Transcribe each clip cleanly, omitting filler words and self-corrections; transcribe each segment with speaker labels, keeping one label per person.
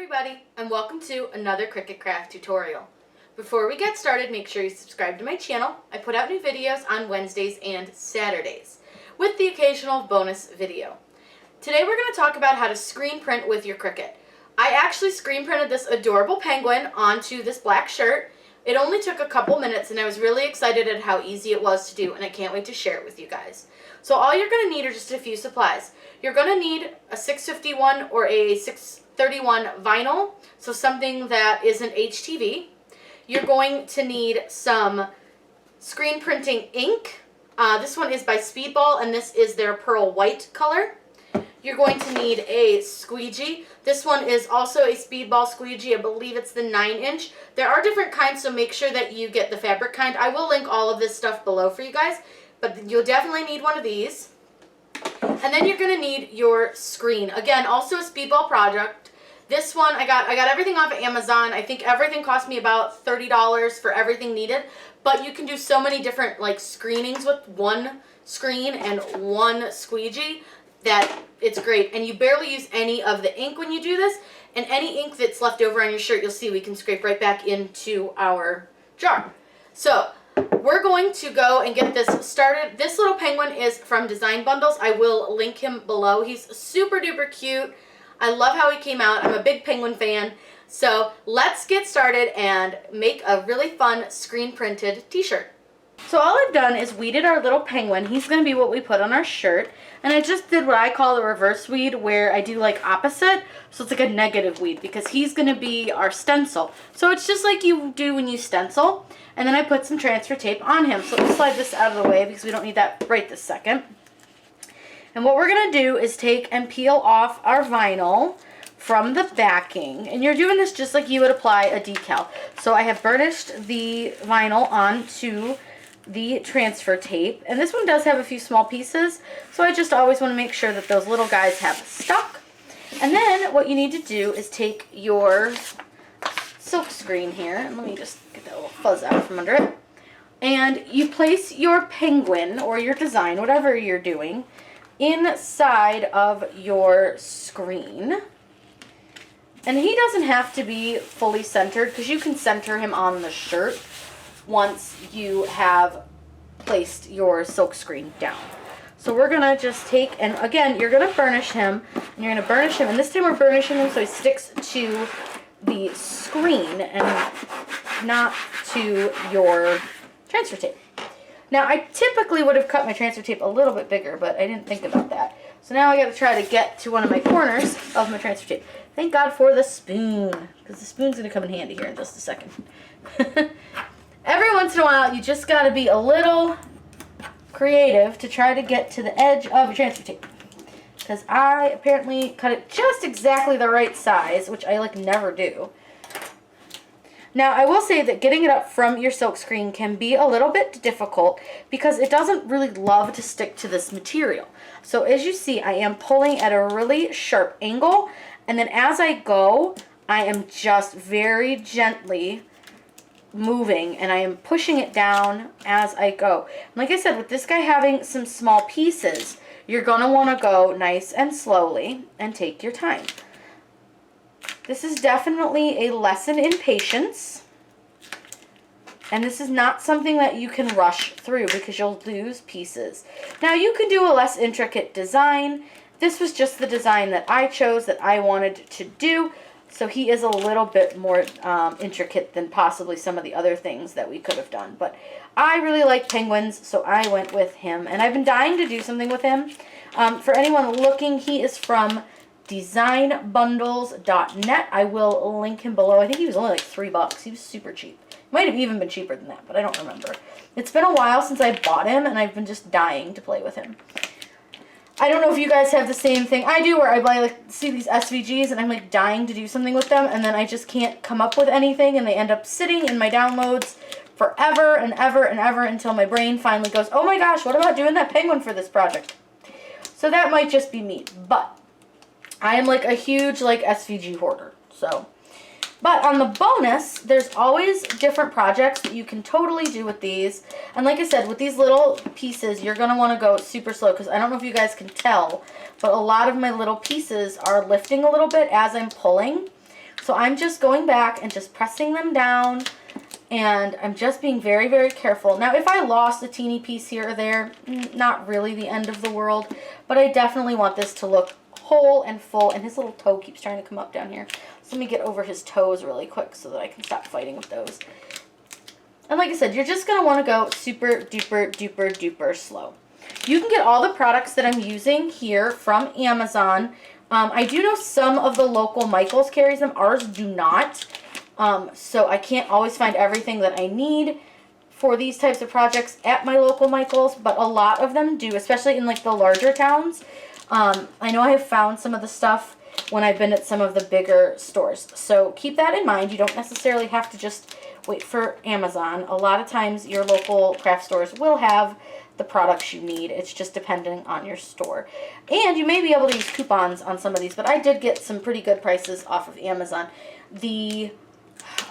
Speaker 1: everybody, and welcome to another Cricut craft tutorial. Before we get started, make sure you subscribe to my channel. I put out new videos on Wednesdays and Saturdays, with the occasional bonus video. Today we're going to talk about how to screen print with your Cricut. I actually screen printed this adorable penguin onto this black shirt. It only took a couple minutes and I was really excited at how easy it was to do, and I can't wait to share it with you guys. So all you're going to need are just a few supplies. You're going to need a 651 or a 631 vinyl, so something that isn't HTV. You're going to need some screen printing ink. This one is by Speedball, and this is their pearl white color. You're going to need a squeegee. This one is also a Speedball squeegee. I believe it's the 9-inch. There are different kinds, so make sure that you get the fabric kind. I will link all of this stuff below for you guys, but you'll definitely need one of these. And then you're going to need your screen. Again, also a Speedball product. This one, I got everything off of Amazon. I think everything cost me about $30 for everything needed. But you can do so many different screenings with one screen and one squeegee that it's great. And you barely use any of the ink when you do this. And any ink that's left over on your shirt, you'll see we can scrape right back into our jar. So we're going to go and get this started. This little penguin is from Design Bundles. I will link him below. He's super duper cute. I love how he came out. I'm a big penguin fan. So let's get started and make a really fun screen printed t-shirt. So all I've done is weeded our little penguin. He's going to be what we put on our shirt. And I just did what I call a reverse weed, where I do opposite. So it's like a negative weed because he's going to be our stencil. So it's just like you do when you stencil. And then I put some transfer tape on him. So let's slide this out of the way because we don't need that right this second. And what we're going to do is take and peel off our vinyl from the backing. And you're doing this just like you would apply a decal. So I have burnished the vinyl onto the transfer tape. And this one does have a few small pieces. So I just always want to make sure that those little guys have stuck. And then what you need to do is take your silk screen here. And let me just get that little fuzz out from under it. And you place your penguin or your design, whatever you're doing, inside of your screen. And he doesn't have to be fully centered because you can center him on the shirt once you have placed your silk screen down. So we're gonna just take, and again, you're gonna burnish him, and you're gonna burnish him, and this time we're burnishing him so he sticks to the screen and not to your transfer tape. Now, I typically would have cut my transfer tape a little bit bigger, but I didn't think about that. So now I got to try to get to one of my corners of my transfer tape. Thank God for the spoon, because the spoon's going to come in handy here in just a second. Every once in a while, you just got to be a little creative to try to get to the edge of your transfer tape. Because I apparently cut it just exactly the right size, which I never do. Now, I will say that getting it up from your silk screen can be a little bit difficult because it doesn't really love to stick to this material. So as you see, I am pulling at a really sharp angle, and then as I go, I am just very gently moving, and I am pushing it down as I go. Like I said, with this guy having some small pieces, you're going to want to go nice and slowly and take your time. This is definitely a lesson in patience, and this is not something that you can rush through because you'll lose pieces. Now, you can do a less intricate design. This was just the design that I chose that I wanted to do, so he is a little bit more intricate than possibly some of the other things that we could have done. But I really like penguins, so I went with him, and I've been dying to do something with him. For anyone looking, he is from designbundles.net. I will link him below. I think he was only $3. He was super cheap. Might have even been cheaper than that, but I don't remember. It's been a while since I bought him, and I've been just dying to play with him. I don't know if you guys have the same thing I do, where I buy see these SVGs, and I'm dying to do something with them, and then I just can't come up with anything, and they end up sitting in my downloads forever and ever and ever until my brain finally goes, oh my gosh, what about doing that penguin for this project? So that might just be me, but I am a huge SVG hoarder. So, but on the bonus, there's always different projects that you can totally do with these. And like I said, with these little pieces, you're going to want to go super slow because I don't know if you guys can tell, but a lot of my little pieces are lifting a little bit as I'm pulling. So I'm just going back and just pressing them down, and I'm just being very, very careful. Now, if I lost a teeny piece here or there, not really the end of the world, but I definitely want this to look whole and full, and his little toe keeps trying to come up down here. So let me get over his toes really quick so that I can stop fighting with those. And like I said, you're just going to want to go super duper duper duper slow. You can get all the products that I'm using here from Amazon. I do know some of the local Michaels carries them. Ours do not. So I can't always find everything that I need for these types of projects at my local Michaels, but a lot of them do, especially in like the larger towns. I know I have found some of the stuff when I've been at some of the bigger stores. So keep that in mind. You don't necessarily have to just wait for Amazon. A lot of times your local craft stores will have the products you need. It's just depending on your store. And you may be able to use coupons on some of these, but I did get some pretty good prices off of Amazon. The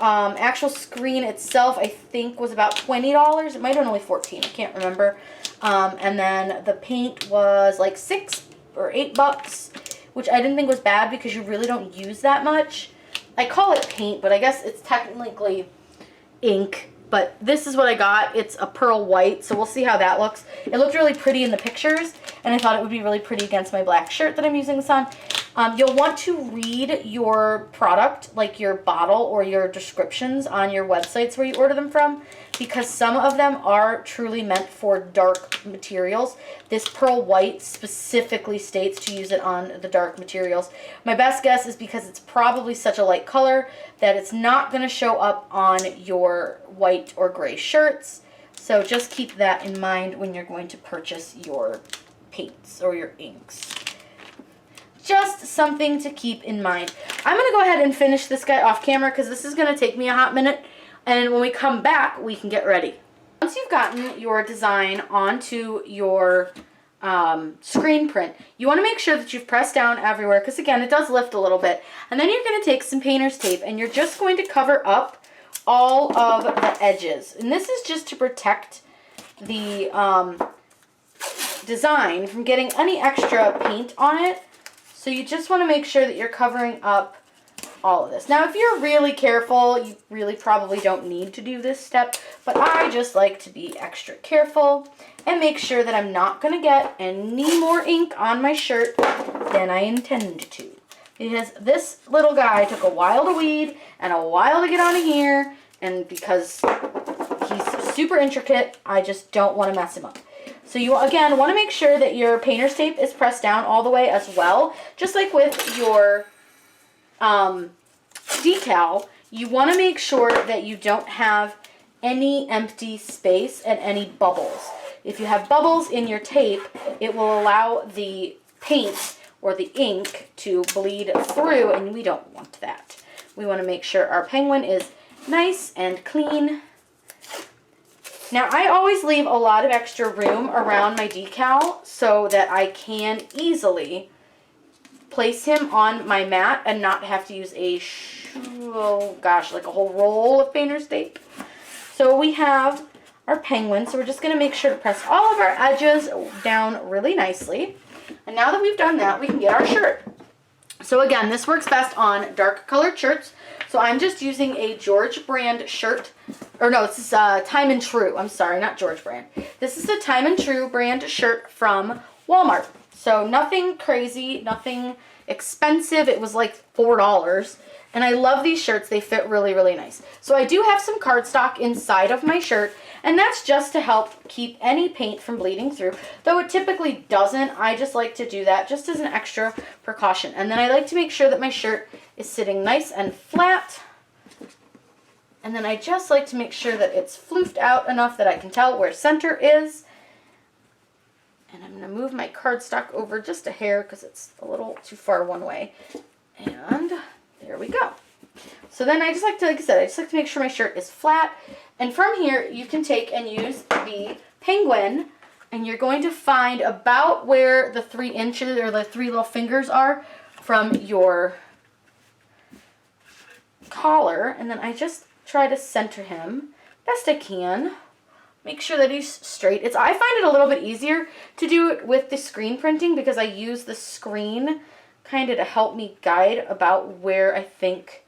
Speaker 1: actual screen itself, I think, was about $20. It might have been only $14. I can't remember. And then the paint was like $6 or $8, which I didn't think was bad because you really don't use that much. I call it paint, but I guess it's technically ink. But this is what I got. It's a pearl white, so we'll see how that looks. It looked really pretty in the pictures, and I thought it would be really pretty against my black shirt that I'm using this on. You'll want to read your product, like your bottle or your descriptions on your websites where you order them from, because some of them are truly meant for dark materials. This pearl white specifically states to use it on the dark materials. My best guess is because it's probably such a light color that it's not going to show up on your white or gray shirts. So just keep that in mind when you're going to purchase your paints or your inks. Just something to keep in mind. I'm going to go ahead and finish this guy off camera because this is going to take me a hot minute. And when we come back, we can get ready. Once you've gotten your design onto your screen print, you want to make sure that you've pressed down everywhere because, again, it does lift a little bit. And then you're going to take some painter's tape and you're just going to cover up all of the edges. And this is just to protect the design from getting any extra paint on it. So you just want to make sure that you're covering up all of this. Now, if you're really careful, you really probably don't need to do this step, but I just like to be extra careful and make sure that I'm not going to get any more ink on my shirt than I intended to. Because this little guy took a while to weed and a while to get on here, and because he's super intricate, I just don't want to mess him up. So you, again, want to make sure that your painter's tape is pressed down all the way as well. Just like with your decal, you want to make sure that you don't have any empty space and any bubbles. If you have bubbles in your tape, it will allow the paint or the ink to bleed through, and we don't want that. We want to make sure our penguin is nice and clean. Now, I always leave a lot of extra room around my decal so that I can easily place him on my mat and not have to use a, like a whole roll of painter's tape. So we have our penguin, so we're just going to make sure to press all of our edges down really nicely. And now that we've done that, we can get our shirt. So again, this works best on dark colored shirts. So I'm just using a George brand shirt. Or no, this is Time and True. I'm sorry, not George brand. This is a Time and True brand shirt from Walmart. So nothing crazy, nothing expensive. It was like $4. And I love these shirts. They fit really, really nice. So I do have some cardstock inside of my shirt. And that's just to help keep any paint from bleeding through. Though it typically doesn't. I just like to do that just as an extra precaution. And then I like to make sure that my shirt is sitting nice and flat. And then I just like to make sure that it's floofed out enough that I can tell where center is. And I'm going to move my cardstock over just a hair because it's a little too far one way. And there we go. So then I just like to, like I said, I just like to make sure my shirt is flat. And from here, you can take and use the penguin, and you're going to find about where the 3 inches or the 3 little fingers are from your collar. And then I just try to center him best I can. Make sure that he's straight. I find it a little bit easier to do it with the screen printing because I use the screen kind of to help me guide about where I think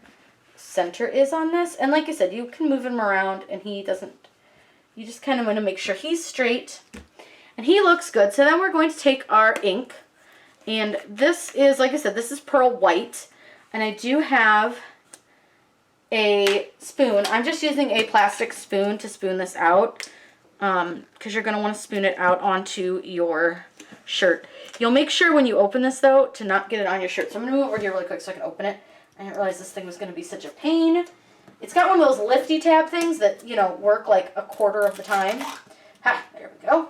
Speaker 1: center is on this. And like I said, you can move him around and he doesn't, you just kind of want to make sure he's straight and he looks good. So then we're going to take our ink, and this is, like I said, this is pearl white, and I do have a spoon. I'm just using a plastic spoon to spoon this out, because you're going to want to spoon it out onto your shirt. You'll make sure when you open this, though, to not get it on your shirt. So I'm going to move over here really quick so I can open it. I didn't realize this thing was going to be such a pain. It's got one of those lifty tab things that, you know, work like a quarter of the time. Ha, there we go.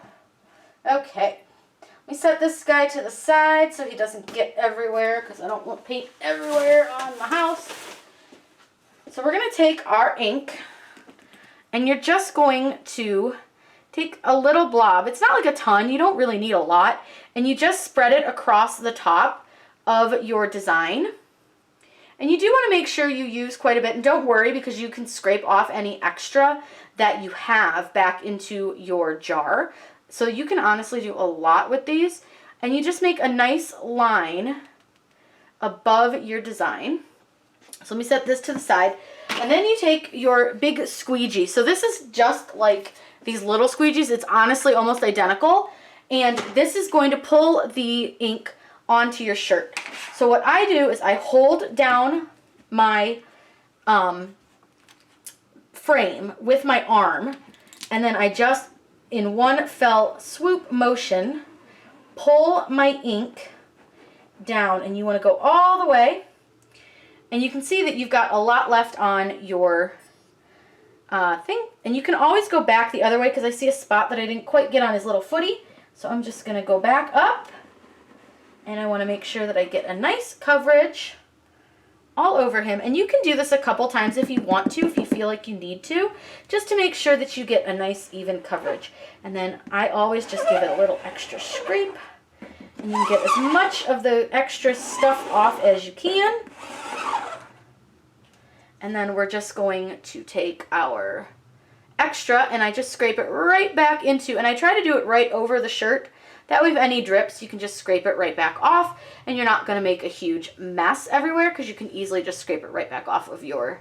Speaker 1: Okay. Let me set this guy to the side so he doesn't get everywhere, because I don't want paint everywhere on my house. So we're going to take our ink, and you're just going to take a little blob. It's not like a ton. You don't really need a lot. And you just spread it across the top of your design. And you do want to make sure you use quite a bit. And don't worry, because you can scrape off any extra that you have back into your jar. So you can honestly do a lot with these. And you just make a nice line above your design. So let me set this to the side. And then you take your big squeegee. So this is just like these little squeegees. It's honestly almost identical. And this is going to pull the ink onto your shirt. So what I do is I hold down my frame with my arm, and then I just, in one fell swoop motion, pull my ink down, and you want to go all the way. And you can see that you've got a lot left on your thing. And you can always go back the other way, because I see a spot that I didn't quite get on his little footy. So I'm just going to go back up. And I want to make sure that I get a nice coverage all over him. And you can do this a couple times if you want to, if you feel like you need to, just to make sure that you get a nice even coverage. And then I always just give it a little extra scrape. And you can get as much of the extra stuff off as you can. And then we're just going to take our extra, and I just scrape it right back into, and I try to do it right over the shirt. That way if any drips, you can just scrape it right back off, and you're not going to make a huge mess everywhere, because you can easily just scrape it right back off of your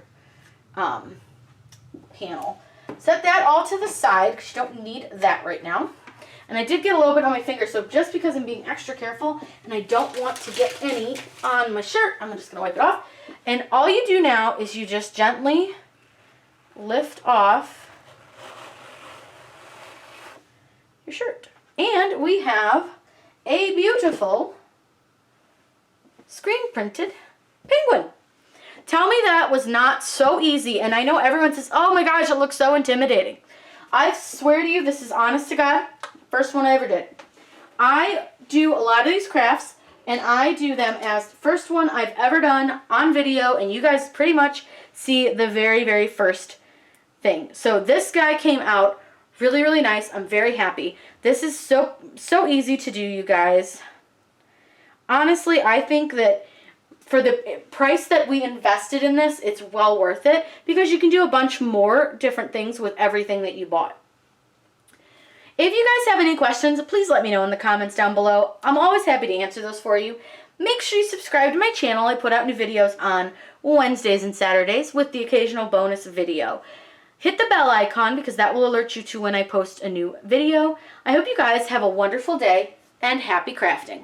Speaker 1: panel. Set that all to the side, because you don't need that right now. And I did get a little bit on my finger, so just because I'm being extra careful, and I don't want to get any on my shirt, I'm just going to wipe it off. And all you do now is you just gently lift off your shirt. And we have a beautiful screen printed penguin. Tell me that was not so easy. And I know everyone says, oh my gosh, it looks so intimidating. I swear to you, this is honest to God, first one I ever did. I do a lot of these crafts, and I do them as the first one I've ever done on video, and you guys pretty much see the very, very first thing. So this guy came out really, really nice. I'm very happy. This is so easy to do, you guys. Honestly, I think that for the price that we invested in this, it's well worth it, because you can do a bunch more different things with everything that you bought. If you guys have any questions, please let me know in the comments down below. I'm always happy to answer those for you. Make sure you subscribe to my channel. I put out new videos on Wednesdays and Saturdays with the occasional bonus video. Hit the bell icon, because that will alert you to when I post a new video. I hope you guys have a wonderful day, and happy crafting.